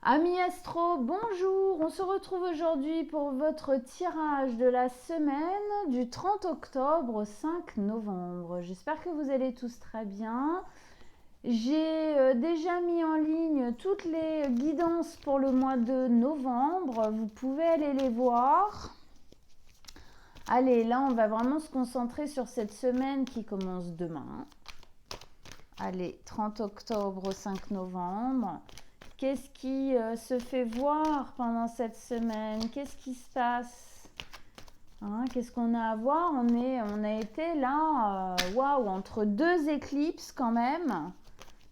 Amis Astro, bonjour! On se retrouve aujourd'hui pour votre tirage de la semaine du 30 octobre au 5 novembre. J'espère que vous allez tous très bien. J'ai déjà mis en ligne toutes les guidances pour le mois de novembre. Vous pouvez aller les voir. Allez, là, on va vraiment se concentrer sur cette semaine qui commence demain. Allez, 30 octobre au 5 novembre. Qu'est-ce qui se fait voir pendant cette semaine? Qu'est-ce qui se passe? Qu'est-ce qu'on a à voir? On a été là, waouh, entre deux éclipses quand même.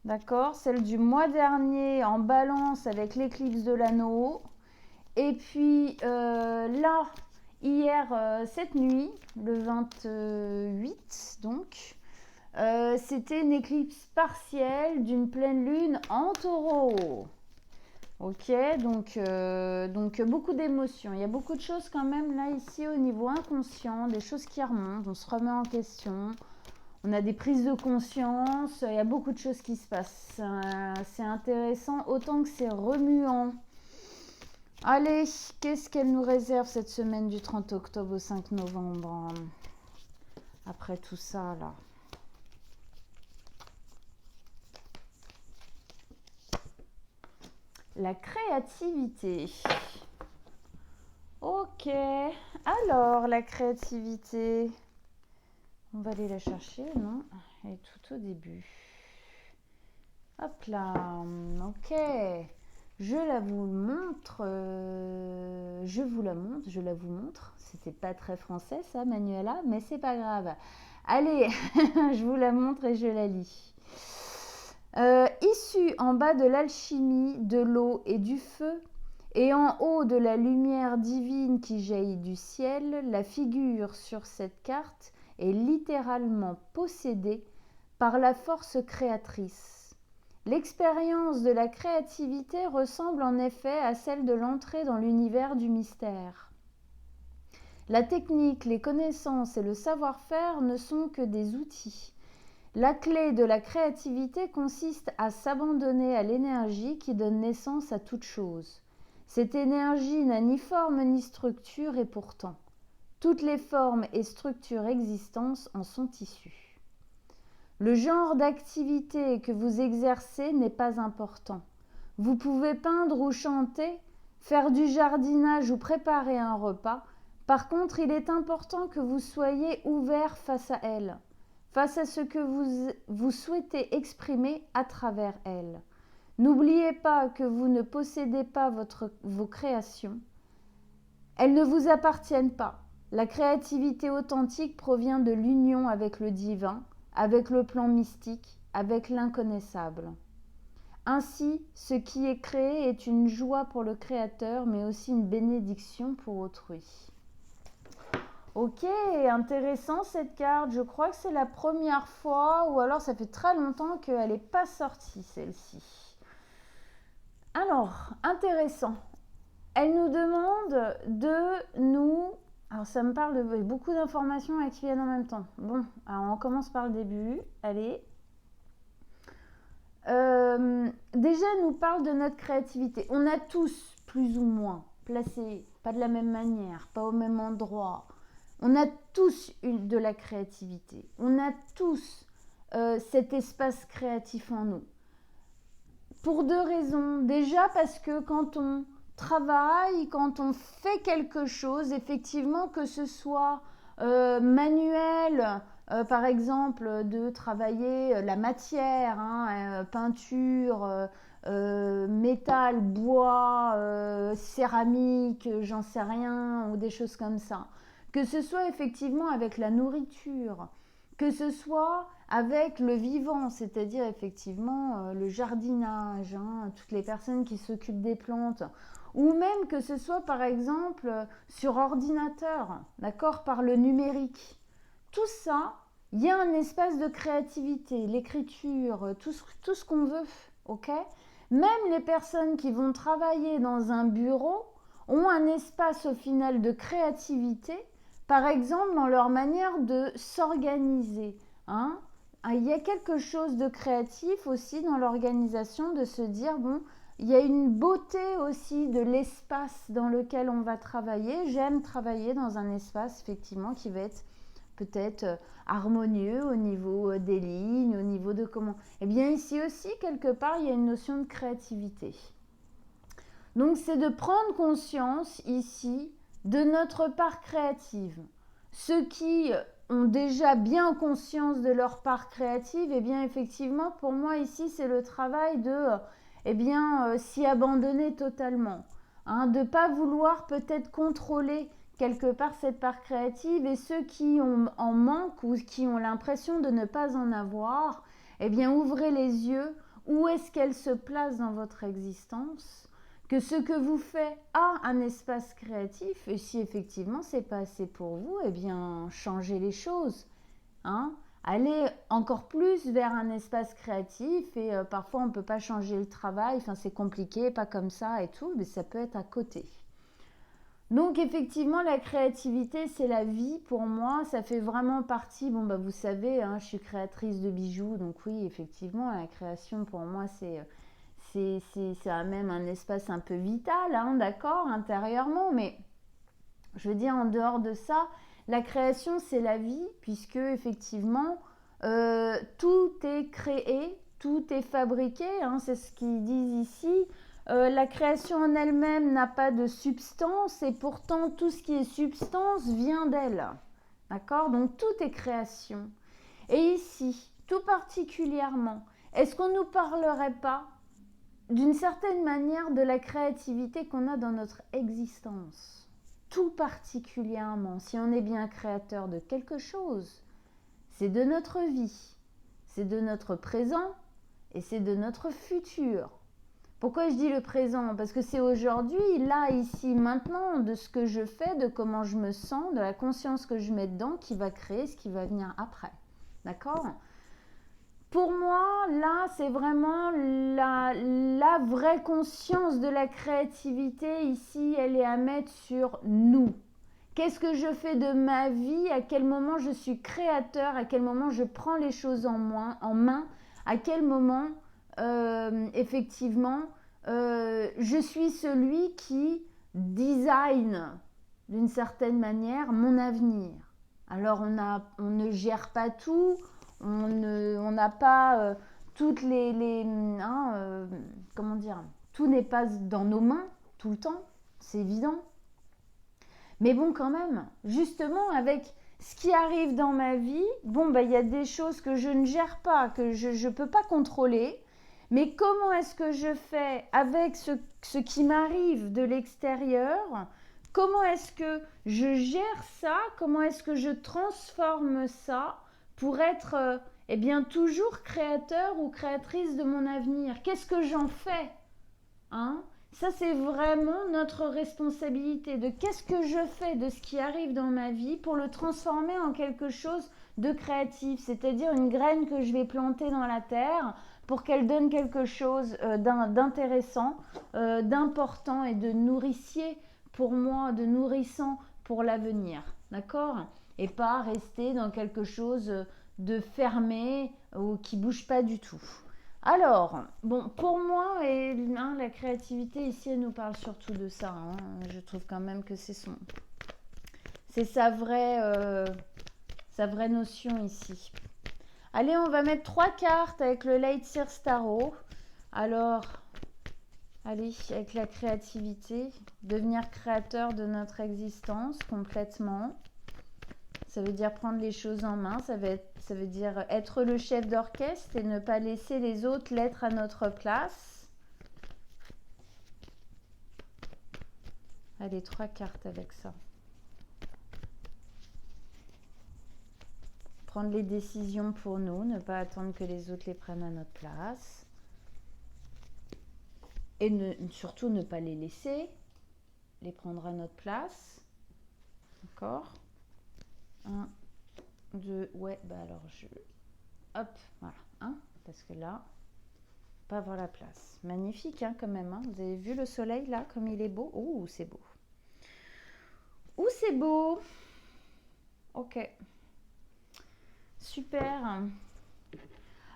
D'accord? Celle du mois dernier en balance avec l'éclipse de l'anneau. Et puis là, hier, cette nuit, le 28 donc, c'était une éclipse partielle d'une pleine lune en taureau. Ok, donc beaucoup d'émotions. Il y a beaucoup de choses quand même là ici au niveau inconscient, des choses qui remontent, on se remet en question, on a des prises de conscience, il y a beaucoup de choses qui se passent. C'est intéressant autant que c'est remuant. Allez, qu'est-ce qu'elle nous réserve cette semaine du 30 octobre au 5 novembre? Après tout ça là. La créativité. Ok, alors la créativité, on va aller la chercher, non? Elle est tout au début. Hop là, ok. Je la vous montre, je vous la montre, je la vous montre. C'était pas très français ça, Manuela, mais c'est pas grave. Allez, je vous la montre et je la lis. Issue en bas de l'alchimie, de l'eau et du feu, et en haut de la lumière divine qui jaillit du ciel, la figure sur cette carte est littéralement possédée par la force créatrice. L'expérience de la créativité ressemble en effet à celle de l'entrée dans l'univers du mystère. La technique, les connaissances et le savoir-faire ne sont que des outils. La clé de la créativité consiste à s'abandonner à l'énergie qui donne naissance à toute chose. Cette énergie n'a ni forme ni structure et pourtant, toutes les formes et structures existantes en sont issues. Le genre d'activité que vous exercez n'est pas important. Vous pouvez peindre ou chanter, faire du jardinage ou préparer un repas. Par contre, il est important que vous soyez ouvert face à elle, face à ce que vous souhaitez exprimer à travers elle. N'oubliez pas que vous ne possédez pas vos créations. Elles ne vous appartiennent pas. La créativité authentique provient de l'union avec le divin, avec le plan mystique, avec l'inconnaissable. Ainsi, ce qui est créé est une joie pour le créateur, mais aussi une bénédiction pour autrui. Ok, intéressant cette carte. Je crois que c'est la première fois, ou alors ça fait très longtemps qu'elle n'est pas sortie, celle-ci. Alors, intéressant. Elle nous demande de nous... Alors ça me parle de beaucoup d'informations qui viennent en même temps. Bon, alors on commence par le début. Allez. Déjà, elle nous parle de notre créativité. On a tous, plus ou moins, placé, pas de la même manière, pas au même endroit. On a tous de la créativité. On a tous cet espace créatif en nous. Pour deux raisons. Déjà parce que quand on travaille, quand on fait quelque chose, effectivement, que ce soit manuel, par exemple, de travailler la matière, peinture, métal, bois, céramique, j'en sais rien, ou des choses comme ça. Que ce soit effectivement avec la nourriture, que ce soit avec le vivant, c'est-à-dire effectivement le jardinage, toutes les personnes qui s'occupent des plantes, ou même que ce soit par exemple sur ordinateur, d'accord, par le numérique. Tout ça, il y a un espace de créativité, l'écriture, tout ce qu'on veut, ok? Même les personnes qui vont travailler dans un bureau ont un espace au final de créativité, par exemple dans leur manière de s'organiser. Il y a quelque chose de créatif aussi dans l'organisation, de se dire, bon, il y a une beauté aussi de l'espace dans lequel on va travailler. J'aime travailler dans un espace, effectivement, qui va être peut-être harmonieux au niveau des lignes, au niveau de comment... Eh bien, ici aussi, quelque part, il y a une notion de créativité. Donc, c'est de prendre conscience, ici, de notre part créative. Ceux qui ont déjà bien conscience de leur part créative, eh bien, effectivement, pour moi, ici, c'est le travail de... s'y abandonner totalement, hein, de ne pas vouloir peut-être contrôler quelque part cette part créative, et ceux qui en manquent ou qui ont l'impression de ne pas en avoir, eh bien ouvrez les yeux, où est-ce qu'elle se place dans votre existence, que ce que vous faites a un espace créatif, et si effectivement c'est pas assez pour vous, eh bien changez les choses, hein. Aller encore plus vers un espace créatif, et parfois on ne peut pas changer le travail, enfin c'est compliqué, pas comme ça et tout, mais ça peut être à côté. Donc effectivement la créativité c'est la vie pour moi, ça fait vraiment partie, bon bah vous savez, hein, je suis créatrice de bijoux, donc oui effectivement la création pour moi c'est même un espace un peu vital, hein, d'accord, intérieurement, mais je veux dire en dehors de ça, la création, c'est la vie, puisque effectivement, tout est créé, tout est fabriqué, hein, c'est ce qu'ils disent ici. La création en elle-même n'a pas de substance, et pourtant tout ce qui est substance vient d'elle. D'accord? Donc tout est création. Et ici, tout particulièrement, est-ce qu'on ne nous parlerait pas d'une certaine manière de la créativité qu'on a dans notre existence? Tout particulièrement, si on est bien créateur de quelque chose, c'est de notre vie, c'est de notre présent et c'est de notre futur. Pourquoi je dis le présent? Parce que c'est aujourd'hui, là, ici, maintenant, de ce que je fais, de comment je me sens, de la conscience que je mets dedans qui va créer ce qui va venir après. D'accord? Pour moi, là, c'est vraiment la vraie conscience de la créativité. Ici, elle est à mettre sur nous. Qu'est-ce que je fais de ma vie? À quel moment je suis créateur? À quel moment je prends les choses en main? À quel moment, effectivement, je suis celui qui design, d'une certaine manière, mon avenir? Alors, on ne gère pas tout. On n'a pas toutes comment dire, tout n'est pas dans nos mains tout le temps, c'est évident. Mais bon, quand même, justement, avec ce qui arrive dans ma vie, bon, bah, il y a des choses que je ne gère pas, que je ne peux pas contrôler. Mais comment est-ce que je fais avec ce qui m'arrive de l'extérieur? Comment est-ce que je gère ça? Comment est-ce que je transforme ça pour être toujours créateur ou créatrice de mon avenir? Qu'est-ce que j'en fais, hein? Ça, c'est vraiment notre responsabilité, de qu'est-ce que je fais de ce qui arrive dans ma vie pour le transformer en quelque chose de créatif, c'est-à-dire une graine que je vais planter dans la terre pour qu'elle donne quelque chose d'intéressant, d'important et de nourricier pour moi, de nourrissant pour l'avenir, d'accord? Et pas rester dans quelque chose de fermé ou qui bouge pas du tout. Alors, bon, pour moi, la créativité ici, elle nous parle surtout de ça, hein. Je trouve quand même que c'est sa vraie notion ici. Allez, on va mettre 3 cartes avec le Light Sears Tarot. Alors, allez, avec la créativité, devenir créateur de notre existence complètement. Ça veut dire prendre les choses en main, ça veut dire être le chef d'orchestre et ne pas laisser les autres l'être à notre place. Allez, 3 cartes avec ça. Prendre les décisions pour nous, ne pas attendre que les autres les prennent à notre place. Et surtout ne pas les laisser les prendre à notre place. D'accord? 1, 2, ouais, bah alors hop, voilà, hein, parce que là, pas avoir la place. Magnifique, hein, quand même, hein. Vous avez vu le soleil, là, comme il est beau? Ouh, c'est beau. Ouh, c'est beau. Ok. Super.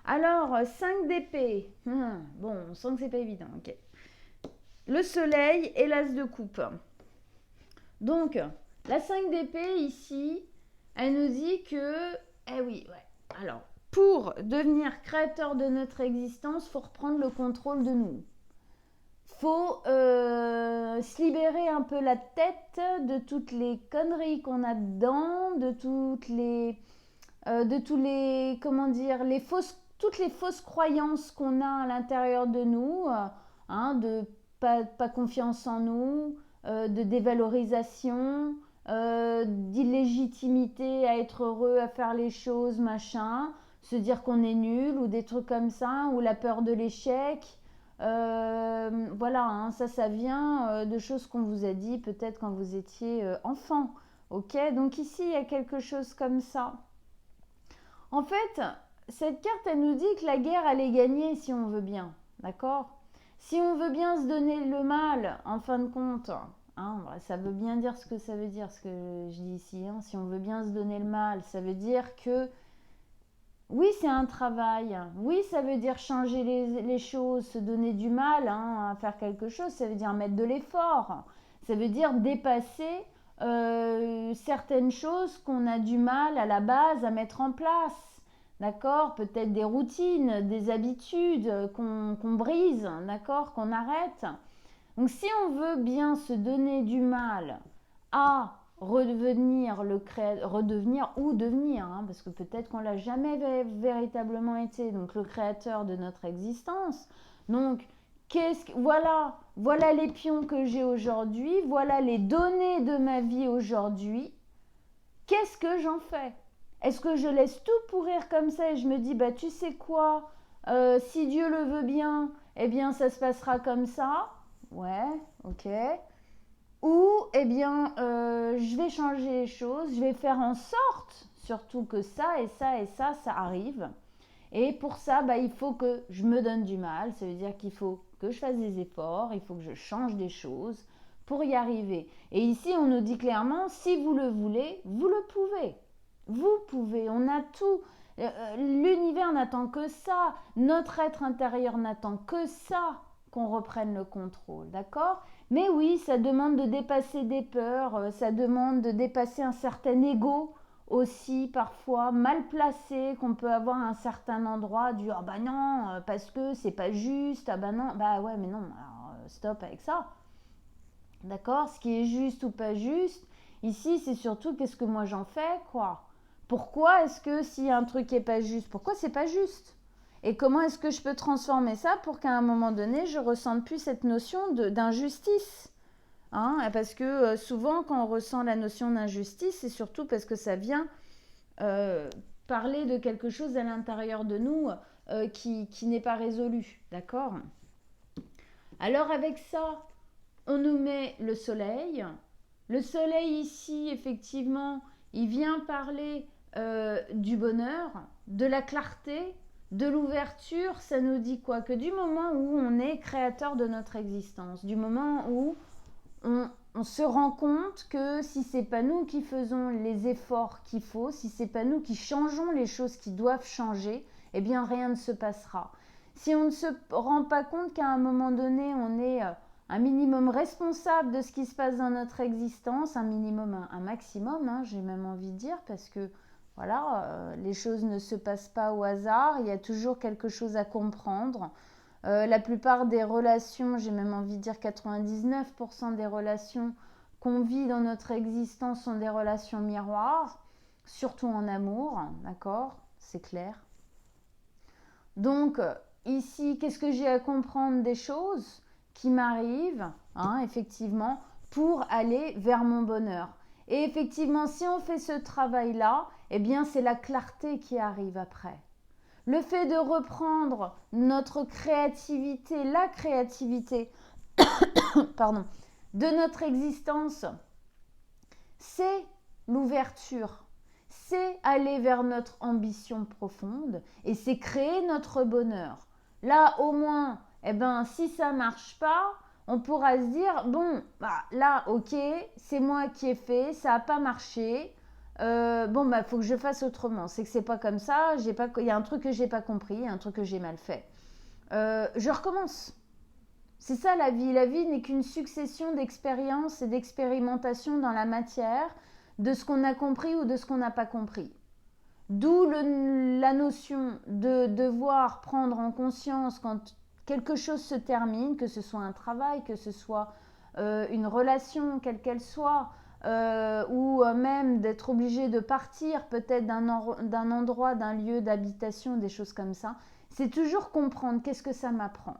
Alors, 5 d'épée. Bon, on sent que c'est pas évident, ok. le soleil et l'as de coupe. Donc, la 5 d'épée ici, elle nous dit que, eh oui, ouais. Alors, pour devenir créateur de notre existence, il faut reprendre le contrôle de nous. Faut se libérer un peu la tête de toutes les conneries qu'on a dedans, de tous les, comment dire, toutes les fausses croyances qu'on a à l'intérieur de nous, de pas confiance en nous, de dévalorisation, d'illégitimité à être heureux, à faire les choses, machin, se dire qu'on est nul ou des trucs comme ça, ou la peur de l'échec. Voilà, ça vient de choses qu'on vous a dit peut-être quand vous étiez enfant. Ok, donc ici il y a quelque chose comme ça. En fait, cette carte, elle nous dit que la guerre, elle est gagnée si on veut bien. D'accord? Si on veut bien se donner le mal, en fin de compte, ça veut bien dire ce que ça veut dire, ce que je dis ici. Si on veut bien se donner le mal, ça veut dire que oui, c'est un travail. Oui, ça veut dire changer les choses, se donner du mal à faire quelque chose. Ça veut dire mettre de l'effort. Ça veut dire dépasser certaines choses qu'on a du mal à la base à mettre en place. D'accord? Peut-être des routines, des habitudes qu'on brise, d'accord? Qu'on arrête. Donc si on veut bien se donner du mal à redevenir ou devenir, parce que peut-être qu'on l'a jamais véritablement été, donc le créateur de notre existence. Donc voilà les pions que j'ai aujourd'hui, voilà les données de ma vie aujourd'hui. Qu'est-ce que j'en fais? Est-ce que je laisse tout pourrir comme ça et je me dis tu sais quoi, si Dieu le veut bien, eh bien ça se passera comme ça. Ouais, ok. Ou, je vais changer les choses, je vais faire en sorte, surtout que ça et ça et ça arrive. Et pour ça, il faut que je me donne du mal. Ça veut dire qu'il faut que je fasse des efforts, il faut que je change des choses pour y arriver. Et ici, on nous dit clairement, si vous le voulez, vous le pouvez. Vous pouvez, on a tout. L'univers n'attend que ça. Notre être intérieur n'attend que ça, qu'on reprenne le contrôle, d'accord? Mais oui, ça demande de dépasser des peurs, ça demande de dépasser un certain ego aussi, parfois mal placé, qu'on peut avoir à un certain endroit, du ah bah non, parce que c'est pas juste, ah bah non, bah ouais, mais non, alors stop avec ça. D'accord? Ce qui est juste ou pas juste, ici, c'est surtout qu'est-ce que moi j'en fais, quoi. Pourquoi est-ce que s'il y a un truc qui est pas juste, pourquoi c'est pas juste? Et comment est-ce que je peux transformer ça pour qu'à un moment donné, je ressente plus cette notion d'injustice? Parce que souvent, quand on ressent la notion d'injustice, c'est surtout parce que ça vient parler de quelque chose à l'intérieur de nous qui n'est pas résolu. D'accord? Alors avec ça, on nous met le soleil. Le soleil ici, effectivement, il vient parler du bonheur, de la clarté, de l'ouverture. Ça nous dit quoi? Que du moment où on est créateur de notre existence, du moment où on se rend compte que si c'est pas nous qui faisons les efforts qu'il faut, si c'est pas nous qui changeons les choses qui doivent changer, eh bien rien ne se passera. Si on ne se rend pas compte qu'à un moment donné, on est un minimum responsable de ce qui se passe dans notre existence, un minimum, un maximum, j'ai même envie de dire, parce que voilà, les choses ne se passent pas au hasard, il y a toujours quelque chose à comprendre. La plupart des relations, j'ai même envie de dire 99% des relations qu'on vit dans notre existence sont des relations miroirs, surtout en amour, d'accord? C'est clair. Donc, ici, qu'est-ce que j'ai à comprendre des choses qui m'arrivent, effectivement, pour aller vers mon bonheur? Et effectivement, si on fait ce travail-là, eh bien, c'est la clarté qui arrive après. Le fait de reprendre notre créativité, la créativité, pardon, de notre existence, c'est l'ouverture, c'est aller vers notre ambition profonde et c'est créer notre bonheur. Là, au moins, si ça marche pas, on pourra se dire, bon, là, ok, c'est moi qui ai fait, ça n'a pas marché, faut que je fasse autrement. C'est que c'est pas comme ça. Il y a un truc que j'ai pas compris, un truc que j'ai mal fait. Je recommence. C'est ça la vie. La vie n'est qu'une succession d'expériences et d'expérimentations dans la matière, de ce qu'on a compris ou de ce qu'on n'a pas compris. D'où la notion de devoir prendre en conscience quand quelque chose se termine, que ce soit un travail, que ce soit une relation, quelle qu'elle soit, ou même d'être obligé de partir peut-être d'un endroit, d'un lieu d'habitation, des choses comme ça. C'est toujours comprendre qu'est-ce que ça m'apprend.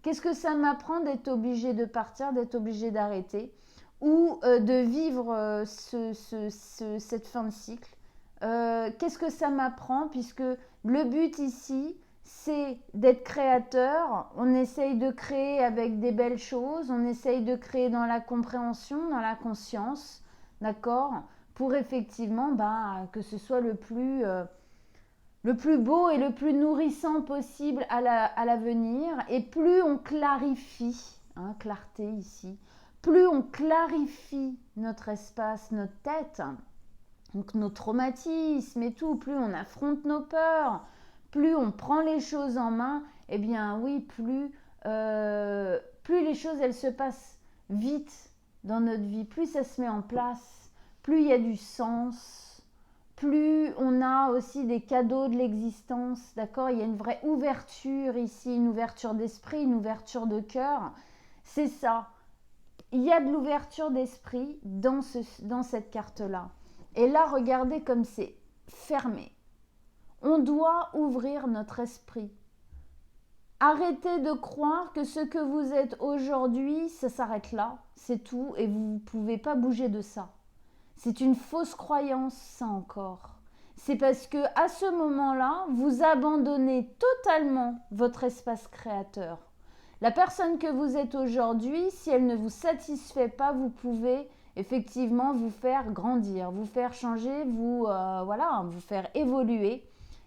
Qu'est-ce que ça m'apprend d'être obligé de partir, d'être obligé d'arrêter ou de vivre cette fin de cycle. Qu'est-ce que ça m'apprend, puisque le but ici, c'est d'être créateur. On essaye de créer avec des belles choses, on essaye de créer dans la compréhension, dans la conscience, d'accord, pour effectivement que ce soit le plus beau et le plus nourrissant possible à l'avenir. Et plus on clarifie, clarté ici, plus on clarifie notre espace, notre tête, donc nos traumatismes et tout, plus on affronte nos peurs, plus on prend les choses en main, eh bien oui, plus les choses elles se passent vite dans notre vie, plus ça se met en place, plus il y a du sens, plus on a aussi des cadeaux de l'existence, d'accord? Il y a une vraie ouverture ici, une ouverture d'esprit, une ouverture de cœur. C'est ça. Il y a de l'ouverture d'esprit dans cette carte-là. Et là, regardez comme c'est fermé. On doit ouvrir notre esprit. Arrêtez de croire que ce que vous êtes aujourd'hui, ça s'arrête là, c'est tout, et vous ne pouvez pas bouger de ça. C'est une fausse croyance, ça encore. C'est parce que à ce moment-là, vous abandonnez totalement votre espace créateur. La personne que vous êtes aujourd'hui, si elle ne vous satisfait pas, vous pouvez effectivement vous faire grandir, vous faire changer, vous faire évoluer.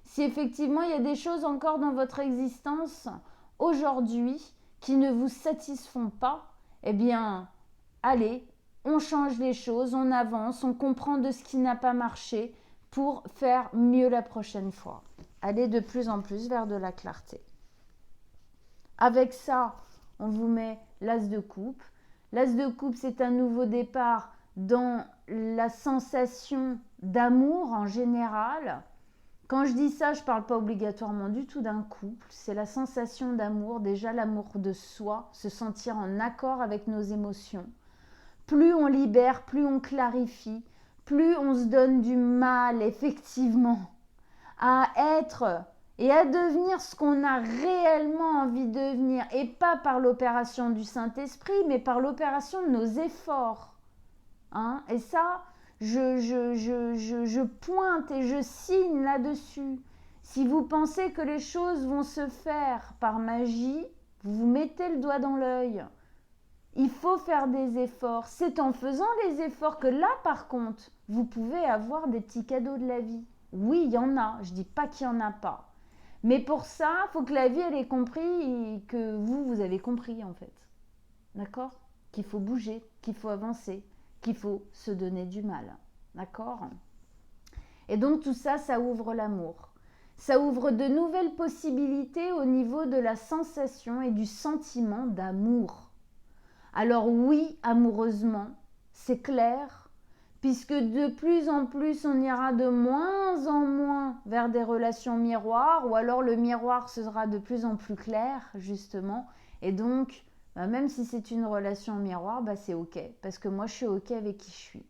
Si effectivement il y a des choses encore dans votre existence aujourd'hui qui ne vous satisfont pas, eh bien, allez, on change les choses, on avance, on comprend de ce qui n'a pas marché pour faire mieux la prochaine fois. Allez de plus en plus vers de la clarté. Avec ça, on vous met l'as de coupe. L'as de coupe, c'est un nouveau départ dans la sensation d'amour en général. Quand je dis ça, je ne parle pas obligatoirement du tout d'un couple. C'est la sensation d'amour, déjà l'amour de soi, se sentir en accord avec nos émotions. Plus on libère, plus on clarifie, plus on se donne du mal, effectivement, à être et à devenir ce qu'on a réellement envie de devenir, et pas par l'opération du Saint-Esprit, mais par l'opération de nos efforts. Et ça, je pointe et je signe là-dessus. Si vous pensez que les choses vont se faire par magie, vous vous mettez le doigt dans l'œil. Il faut faire des efforts. C'est en faisant les efforts que là, par contre, vous pouvez avoir des petits cadeaux de la vie. Oui, il y en a. Je ne dis pas qu'il n'y en a pas. Mais pour ça, il faut que la vie, elle ait compris et que vous avez compris, en fait. D'accord? Qu'il faut bouger, qu'il faut avancer, qu'il faut se donner du mal. D'accord? Et donc, tout ça, ça ouvre l'amour. Ça ouvre de nouvelles possibilités au niveau de la sensation et du sentiment d'amour. Alors oui, amoureusement, c'est clair, puisque de plus en plus, on ira de moins en moins vers des relations miroirs, ou alors le miroir sera de plus en plus clair, justement. Et donc, même si c'est une relation miroir, c'est ok, parce que moi, je suis ok avec qui je suis.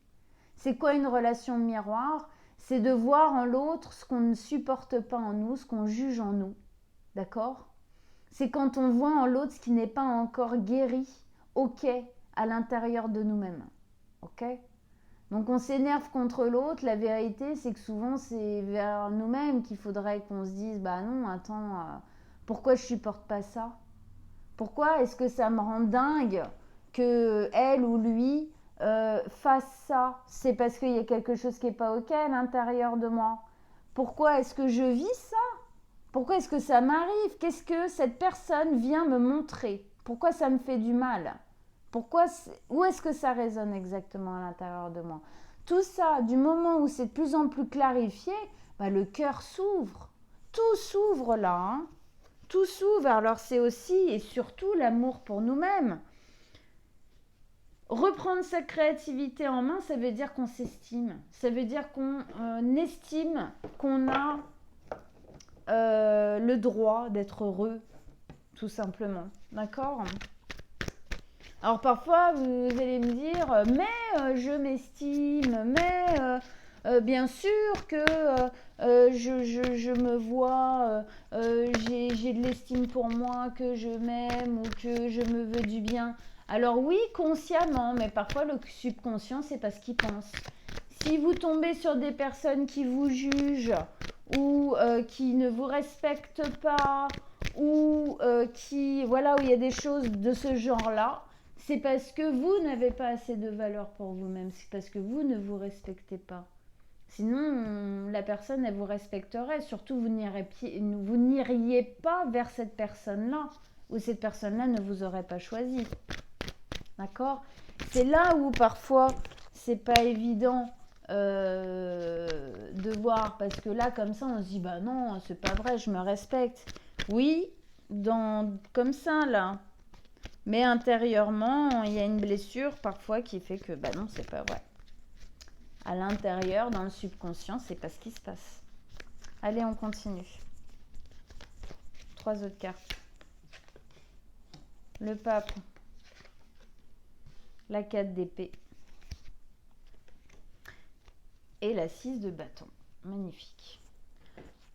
C'est quoi une relation miroir? C'est de voir en l'autre ce qu'on ne supporte pas en nous, ce qu'on juge en nous. D'accord? C'est quand on voit en l'autre ce qui n'est pas encore guéri, ok, à l'intérieur de nous-mêmes. Ok? Donc on s'énerve contre l'autre. La vérité, c'est que souvent, c'est vers nous-mêmes qu'il faudrait qu'on se dise, non, attends, pourquoi je supporte pas ça? Pourquoi est-ce que ça me rend dingue que elle ou lui fasse ça? C'est parce qu'il y a quelque chose qui n'est pas ok à l'intérieur de moi. Pourquoi est-ce que je vis ça? Pourquoi est-ce que ça m'arrive? Qu'est-ce que cette personne vient me montrer? Pourquoi ça me fait du mal? Où est-ce que ça résonne exactement à l'intérieur de moi? Tout ça, du moment où c'est de plus en plus clarifié, le cœur s'ouvre. Tout s'ouvre là. tout s'ouvre. Alors c'est aussi et surtout l'amour pour nous-mêmes. Reprendre sa créativité en main, ça veut dire qu'on s'estime. Ça veut dire qu'on estime qu'on a le droit d'être heureux, tout simplement. D'accord ? Alors parfois, vous allez me dire, mais je m'estime, mais bien sûr que je me vois, j'ai de l'estime pour moi, que je m'aime ou que je me veux du bien. Alors oui, consciemment, mais parfois le subconscient, c'est pas ce qu'il pense. Si vous tombez sur des personnes qui vous jugent ou qui ne vous respectent pas ou où il y a des choses de ce genre-là, c'est parce que vous n'avez pas assez de valeur pour vous-même, c'est parce que vous ne vous respectez pas. Sinon, la personne, elle vous respecterait. Surtout, vous n'iriez pas vers cette personne-là, ou cette personne-là ne vous aurait pas choisi. D'accord ? C'est là où parfois, c'est pas évident de voir, parce que là, comme ça, on se dit, bah non, c'est pas vrai, je me respecte. Oui, comme ça, là. Mais intérieurement, il y a une blessure parfois qui fait que, bah non, c'est pas vrai. À l'intérieur, dans le subconscient, c'est pas ce qui se passe. Allez, on continue. 3 autres cartes. Le pape. La 4 d'épée. Et la 6 de bâton. Magnifique.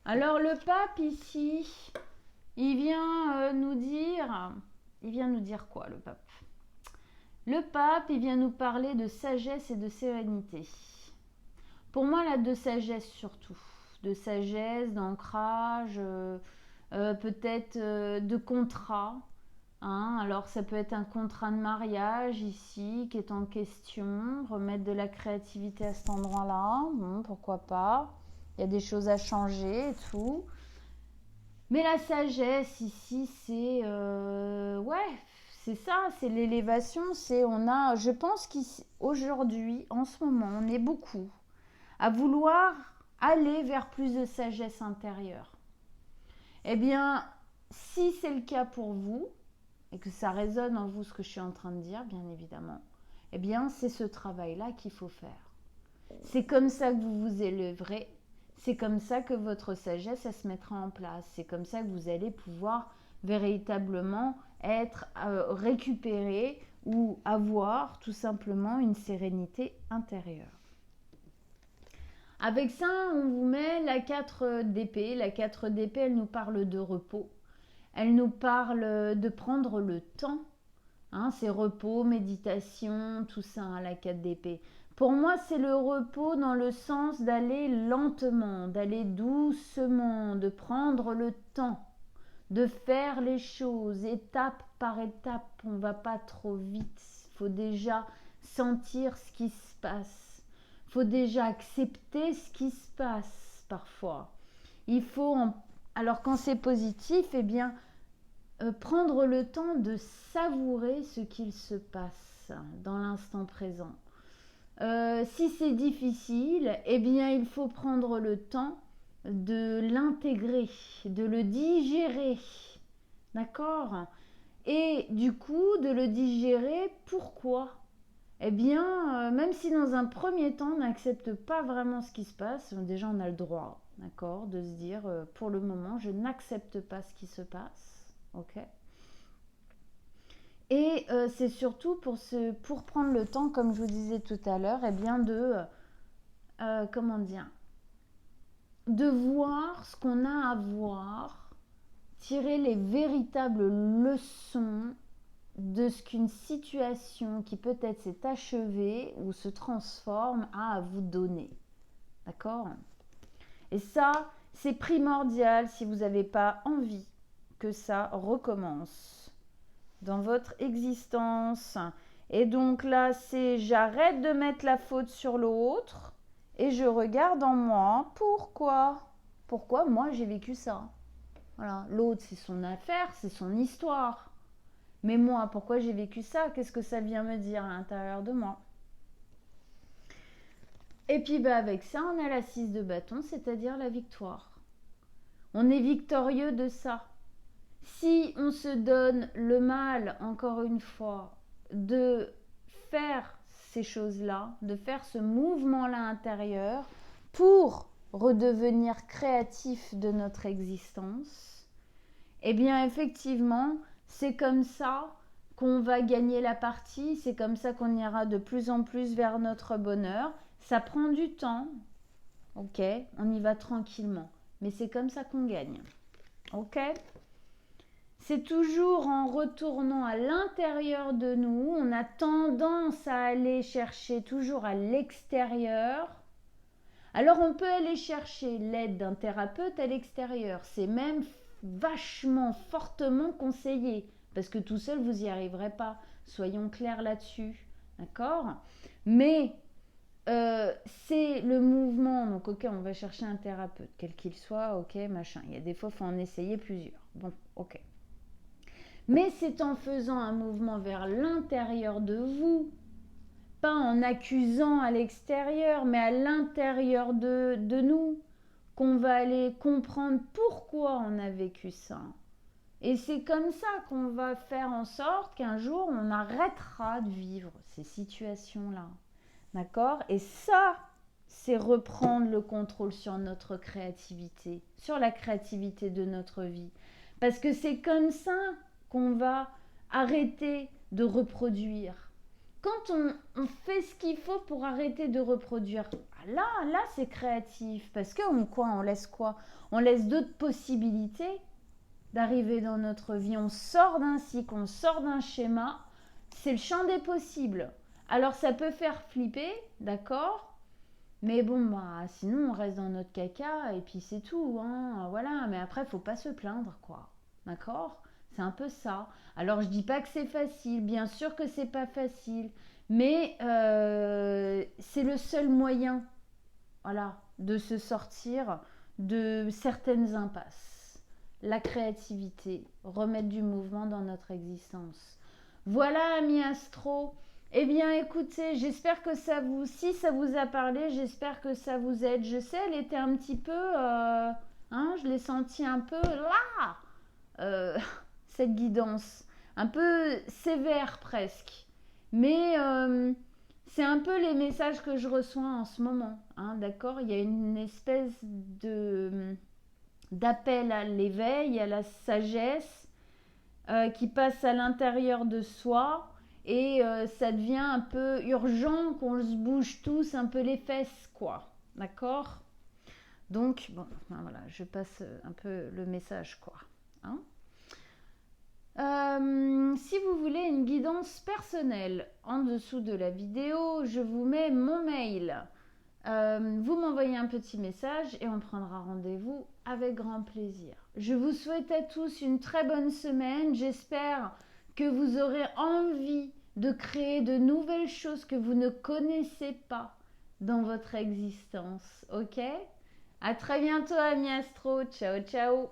Alors, le pape, ici, il vient nous dire... Il vient nous dire quoi, le pape ? Le pape, il vient nous parler de sagesse et de sérénité. Pour moi, là, de sagesse surtout. De sagesse, d'ancrage, peut-être de contrat. Hein. Alors, ça peut être un contrat de mariage ici qui est en question. Remettre de la créativité à cet endroit-là. Bon, pourquoi pas. Il y a des choses à changer et tout. Mais la sagesse ici, c'est... c'est ça, c'est l'élévation. Je pense qu'aujourd'hui, en ce moment, on est beaucoup à vouloir aller vers plus de sagesse intérieure. Eh bien, si c'est le cas pour vous, et que ça résonne en vous ce que je suis en train de dire, bien évidemment, eh bien, c'est ce travail-là qu'il faut faire. C'est comme ça que vous vous élèverez. C'est comme ça que votre sagesse, elle se mettra en place. C'est comme ça que vous allez pouvoir véritablement être récupéré ou avoir tout simplement une sérénité intérieure. Avec ça, on vous met la 4 d'épée. La 4 d'épée, elle nous parle de repos. Elle nous parle de prendre le temps. Hein, c'est repos, méditation, tout ça, hein, la 4 d'épée. Pour moi, c'est le repos dans le sens d'aller lentement, d'aller doucement, de prendre le temps, de faire les choses étape par étape. On ne va pas trop vite. Il faut déjà sentir ce qui se passe. Il faut déjà accepter ce qui se passe parfois. Il faut, alors quand c'est positif, eh bien, prendre le temps de savourer ce qu'il se passe dans l'instant présent. Si c'est difficile, eh bien, il faut prendre le temps de l'intégrer, de le digérer. D'accord ? Et du coup, de le digérer, pourquoi ? Eh bien, même si dans un premier temps, on n'accepte pas vraiment ce qui se passe, déjà on a le droit, d'accord, de se dire, pour le moment, je n'accepte pas ce qui se passe, ok ? Et c'est surtout pour prendre le temps, comme je vous disais tout à l'heure, eh bien de voir ce qu'on a à voir, tirer les véritables leçons de ce qu'une situation qui peut-être s'est achevée ou se transforme a à vous donner. D'accord ? Et ça, c'est primordial si vous n'avez pas envie que ça recommence dans votre existence. Et donc là, c'est j'arrête de mettre la faute sur l'autre et je regarde en moi pourquoi moi j'ai vécu ça. Voilà, l'autre c'est son affaire, c'est son histoire. Mais moi, pourquoi j'ai vécu ça ? Qu'est-ce que ça vient me dire à l'intérieur de moi ? Et puis avec ça, on a la 6 de bâton, c'est-à-dire la victoire. On est victorieux de ça. Si on se donne le mal, encore une fois, de faire ces choses-là, de faire ce mouvement-là intérieur pour redevenir créatif de notre existence, eh bien effectivement, c'est comme ça qu'on va gagner la partie, c'est comme ça qu'on ira de plus en plus vers notre bonheur. Ça prend du temps, ok, on y va tranquillement, mais c'est comme ça qu'on gagne, ok. C'est toujours en retournant à l'intérieur de nous, on a tendance à aller chercher toujours à l'extérieur. Alors on peut aller chercher l'aide d'un thérapeute à l'extérieur, c'est même vachement fortement conseillé, parce que tout seul vous n'y arriverez pas, soyons clairs là-dessus, d'accord. Mais c'est le mouvement, donc ok, on va chercher un thérapeute, quel qu'il soit, ok, machin, il y a des fois, il faut en essayer plusieurs, bon, ok. Mais c'est en faisant un mouvement vers l'intérieur de vous, pas en accusant à l'extérieur, mais à l'intérieur de nous, qu'on va aller comprendre pourquoi on a vécu ça. Et c'est comme ça qu'on va faire en sorte qu'un jour, on arrêtera de vivre ces situations-là. D'accord? Et ça, c'est reprendre le contrôle sur notre créativité, sur la créativité de notre vie. Parce que c'est comme ça qu'on va arrêter de reproduire. Quand on fait ce qu'il faut pour arrêter de reproduire, là c'est créatif. Parce qu'on laisse quoi? On laisse d'autres possibilités d'arriver dans notre vie. On sort d'un cycle, on sort d'un schéma. C'est le champ des possibles. Alors ça peut faire flipper, d'accord? Mais bon, bah, sinon on reste dans notre caca et puis c'est tout, hein, voilà. Mais après, faut pas se plaindre, quoi, d'accord? C'est un peu ça. Alors je dis pas que c'est facile, bien sûr que c'est pas facile, mais c'est le seul moyen, voilà, de se sortir de certaines impasses. La créativité, remettre du mouvement dans notre existence. Voilà, amis astro. Eh bien, écoutez, j'espère que si ça vous a parlé, j'espère que ça vous aide. Je sais, elle était un petit peu, je l'ai senti un peu là, cette guidance, un peu sévère presque. Mais c'est un peu les messages que je reçois en ce moment, hein, d'accord? Il y a une espèce d'appel à l'éveil, à la sagesse, qui passe à l'intérieur de soi. Et ça devient un peu urgent qu'on se bouge tous un peu les fesses, quoi. D'accord? Donc, bon, voilà, je passe un peu le message, quoi. Hein? Si vous voulez une guidance personnelle, en dessous de la vidéo, je vous mets mon mail. Vous m'envoyez un petit message et on prendra rendez-vous avec grand plaisir. Je vous souhaite à tous une très bonne semaine. J'espère que vous aurez envie de créer de nouvelles choses que vous ne connaissez pas dans votre existence. Ok? À très bientôt, amis astro. Ciao, ciao.